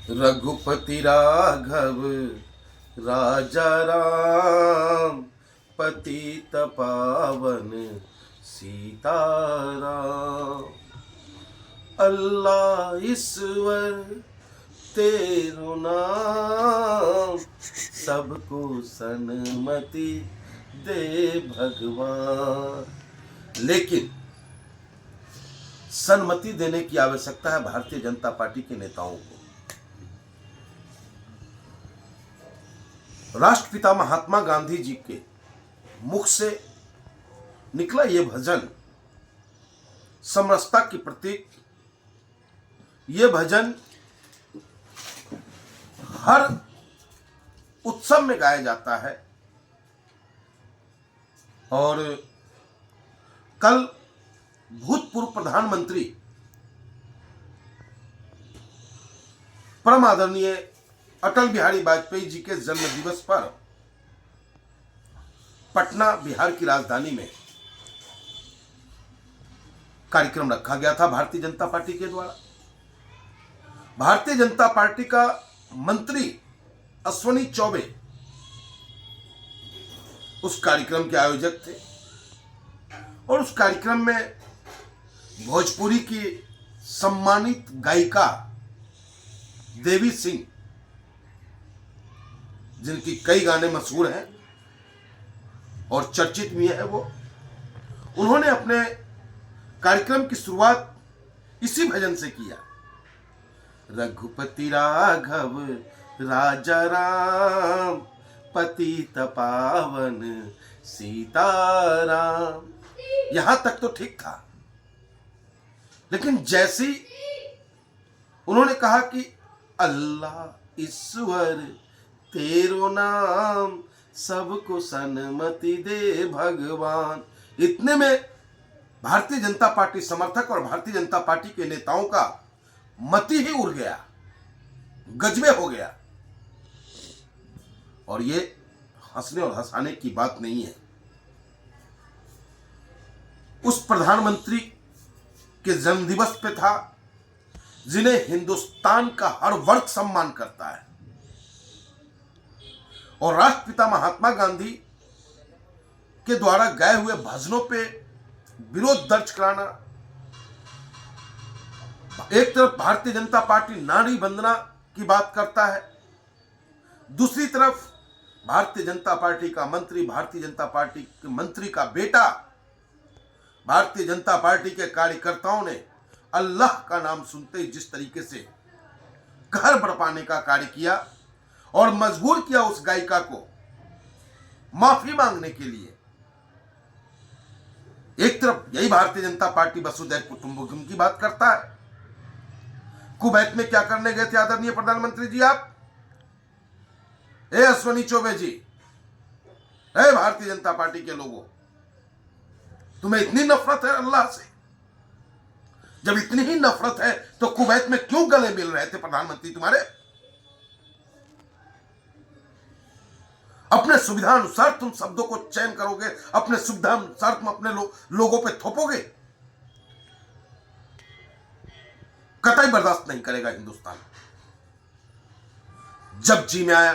रघुपति राघव राजा राम, पतित पावन सीताराम। अल्लाह ईश्वर तेरो नाम, सबको सन्मति दे भगवान। लेकिन सन्मति देने की आवश्यकता है भारतीय जनता पार्टी के नेताओं को। राष्ट्रपिता महात्मा गांधी जी के मुख से निकला ये भजन समरसता की प्रतीक। ये भजन हर उत्सव में गाया जाता है और कल भूतपूर्व प्रधानमंत्री परम आदरणीय अटल बिहारी वाजपेयी जी के जन्म दिवस पर पटना बिहार की राजधानी में कार्यक्रम रखा गया था भारतीय जनता पार्टी के द्वारा। भारतीय जनता पार्टी का मंत्री अश्विनी चौबे उस कार्यक्रम के आयोजक थे और उस कार्यक्रम में भोजपुरी की सम्मानित गायिका देवी सिंह, जिनकी कई गाने मशहूर हैं और चर्चित भी है, उन्होंने अपने कार्यक्रम की शुरुआत इसी भजन से किया। रघुपति राघव राजा राम, पतित पावन सीताराम। यहां तक तो ठीक था, लेकिन जैसी उन्होंने कहा कि अल्लाह ईश्वर तेरो नाम, सबको सन्मति दे भगवान, इतने में भारतीय जनता पार्टी समर्थक और भारतीय जनता पार्टी के नेताओं का मति ही उड़ गया, गजबे हो गया। और ये हंसने और हंसाने की बात नहीं है। उस प्रधानमंत्री के जन्मदिवस पे था जिन्हें हिंदुस्तान का हर वर्ग सम्मान करता है, और राष्ट्रपिता महात्मा गांधी के द्वारा गाए हुए भजनों पे विरोध दर्ज कराना। एक तरफ भारतीय जनता पार्टी नारी वंदना की बात करता है, दूसरी तरफ भारतीय जनता पार्टी का मंत्री, भारतीय जनता पार्टी के मंत्री का बेटा, भारतीय जनता पार्टी के कार्यकर्ताओं ने अल्लाह का नाम सुनते ही जिस तरीके से कहर बरपाने का कार्य किया और मजबूर किया उस गायिका को माफी मांगने के लिए। एक तरफ यही भारतीय जनता पार्टी वसुधैव कुटुंबकम की बात करता है। कुवैत में क्या करने गए थे आदरणीय प्रधानमंत्री जी आप? अश्विनी चौबे जी, भारतीय जनता पार्टी के लोगों, तुम्हें इतनी नफरत है अल्लाह से? जब इतनी ही नफरत है तो कुवैत में क्यों गले मिल रहे थे प्रधानमंत्री तुम्हारे? अपने सुविधा अनुसार तुम शब्दों को चयन करोगे, अपने सुविधा अनुसार तुम अपने लोगों पे थोपोगे। कतई बर्दाश्त नहीं करेगा हिंदुस्तान। जब जी में आया,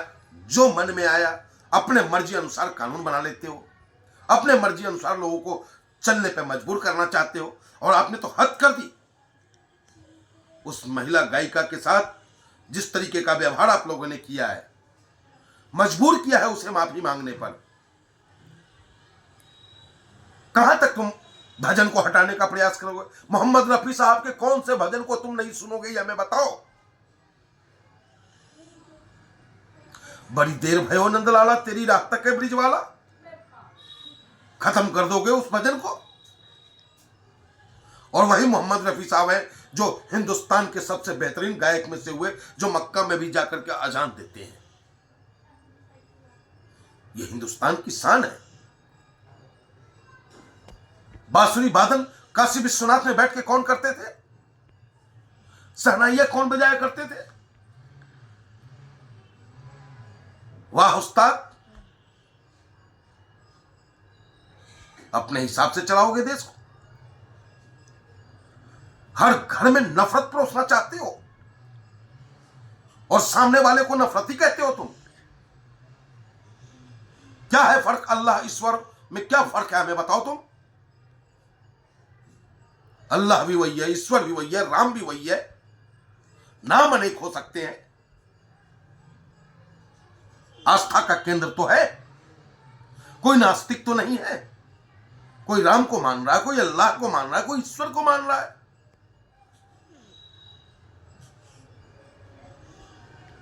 जो मन में आया, अपने मर्जी अनुसार कानून बना लेते हो, अपने मर्जी अनुसार लोगों को चलने पे मजबूर करना चाहते हो, और आपने तो हद कर दी। उस महिला गायिका के साथ जिस तरीके का व्यवहार आप लोगों ने किया है, मजबूर किया है उसे माफी मांगने पर, कहां तक तुम भजन को हटाने का प्रयास करोगे? मोहम्मद रफी साहब के कौन से भजन को तुम नहीं सुनोगे, ये हमें बताओ। बड़ी देर भयो नंदलाला तेरी राह तक है ब्रिज वाला, खत्म कर दोगे उस भजन को। और वही मोहम्मद रफी साहब है जो हिंदुस्तान के सबसे बेहतरीन गायक में से हुए, जो मक्का में भी जाकर के अजान देते हैं। ये हिंदुस्तान की शान है। बांसुरी वादन काशी विश्वनाथ में बैठ के कौन करते थे? शहनाइयां कौन बजाया करते थे? वाह उस्ताद, अपने हिसाब से चलाओगे देश को? हर घर में नफरत परोसना चाहते हो। और सामने वाले को नफरती कहते हो तुम। क्या है फर्क? अल्लाह ईश्वर में क्या फर्क है हमें बताओ तुम। अल्लाह भी वही है, ईश्वर भी वही है, राम भी वही है, नाम अनेक हो सकते हैं, आस्था का केंद्र तो है। कोई नास्तिक तो नहीं है। कोई राम को मान रहा है, कोई अल्लाह को मान रहा है, कोई ईश्वर को मान रहा है।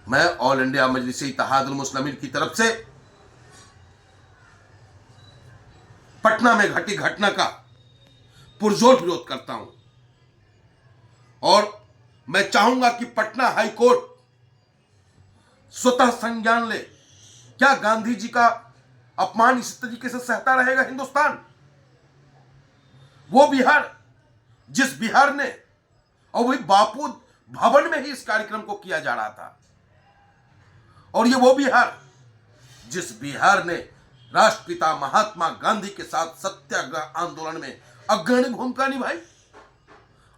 मैं ऑल इंडिया मजलिस इत्तेहादुल मुस्लिमीन की तरफ से पटना में घटी घटना का पुरजोर विरोध करता हूं और मैं चाहूंगा कि पटना हाई कोर्ट स्वतः संज्ञान ले। क्या गांधी जी का अपमान इस तरीके से सहता रहेगा हिंदुस्तान? वो बिहार, जिस बिहार ने, और वही बापू भवन में ही इस कार्यक्रम को किया जा रहा था, और ये वो बिहार जिस बिहार ने राष्ट्रपिता महात्मा गांधी के साथ सत्याग्रह आंदोलन में अग्रणी भूमिका निभाई,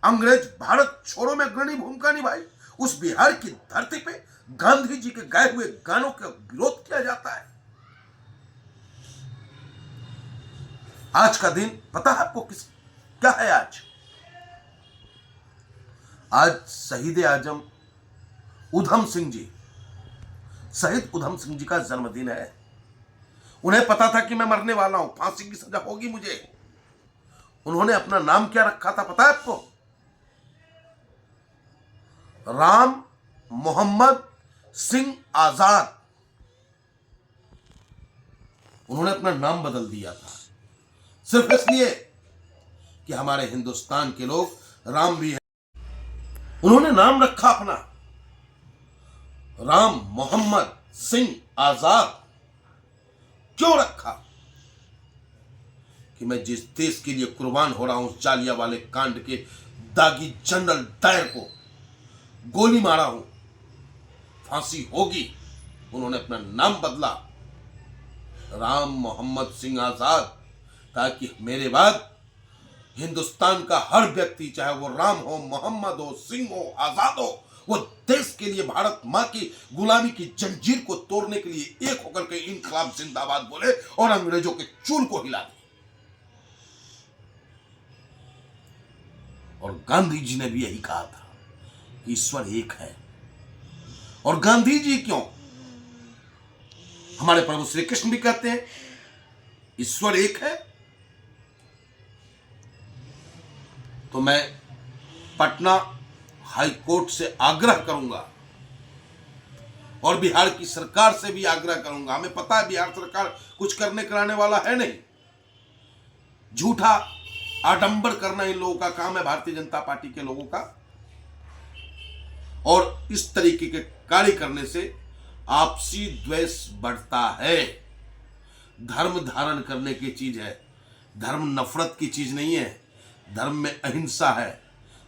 अंग्रेज भारत छोड़ो में अग्रणी भूमिका निभाई, उस बिहार की धरती पे गांधी जी के गाए हुए गानों का विरोध किया जाता है। आज का दिन पता है आपको क्या है? आज शहीद आजम उधम सिंह जी, शहीद उधम सिंह जी का जन्मदिन है। उन्हें पता था कि मैं मरने वाला हूं, फांसी की सजा होगी मुझे। उन्होंने अपना नाम क्या रखा था पता है आपको? राम मोहम्मद सिंह आजाद। उन्होंने अपना नाम बदल दिया था सिर्फ इसलिए कि हमारे हिंदुस्तान के लोग राम भी हैं। उन्होंने नाम रखा अपना राम मोहम्मद सिंह आजाद। क्यों रखा? कि मैं जिस देश के लिए कुर्बान हो रहा हूं, उस जालियांवाले कांड के दागी जनरल डायर को गोली मारा हूं, फांसी होगी। उन्होंने अपना नाम बदला राम मोहम्मद सिंह आजाद, ताकि मेरे बाद हिंदुस्तान का हर व्यक्ति, चाहे वो राम हो, मोहम्मद हो, सिंह हो, आजाद हो, वो देश के लिए, भारत मां की गुलामी की जंजीर को तोड़ने के लिए एक होकर के इनकलाब जिंदाबाद बोले और अंग्रेजों के चूल को हिला दे। और गांधी जी ने भी यही कहा था कि ईश्वर एक है। और गांधी जी क्यों, हमारे प्रभु श्री कृष्ण भी कहते हैं ईश्वर एक है। तो मैं पटना हाई कोर्ट से आग्रह करूंगा और बिहार की सरकार से भी आग्रह करूंगा। हमें पता है बिहार सरकार कुछ करने कराने वाला है नहीं। झूठा आडंबर करना इन लोगों का काम है, भारतीय जनता पार्टी के लोगों का। और इस तरीके के कार्य करने से आपसी द्वेष बढ़ता है। धर्म धारण करने की चीज है, धर्म नफरत की चीज नहीं है। धर्म में अहिंसा है,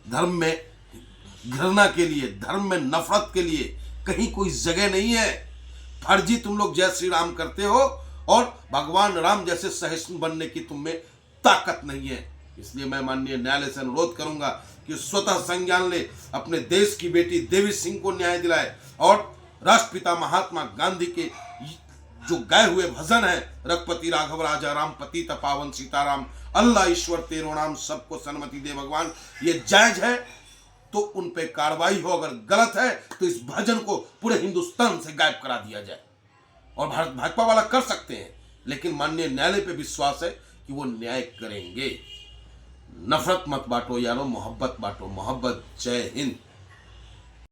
धर्म में घृणा के लिए, धर्म में नफरत के लिए कहीं कोई जगह नहीं है। फर्जी तुम लोग जय श्री राम करते हो और भगवान राम जैसे सहिष्णु बनने की तुम में ताकत नहीं है। इसलिए मैं माननीय न्यायालय से अनुरोध करूंगा कि स्वतः संज्ञान ले, अपने देश की बेटी देवी सिंह को न्याय दिलाए और राष्ट्रपिता महात्मा गांधी के जो गाए हुए भजन है, रघुपति राघव राजा राम, पतित पावन सीताराम, अल्लाह ईश्वर तेरो नाम, सबको सन्मति दे भगवान, ये जायज है तो उन पे कार्रवाई हो। अगर गलत है तो इस भजन को पूरे हिंदुस्तान से गायब करा दिया जाए। और भारत भाजपा वाला कर सकते हैं, लेकिन माननीय न्यायालय पे विश्वास है कि वो न्याय करेंगे। नफरत मत बांटो यारो, मोहब्बत बांटो। मोहब्बत। जय हिंद।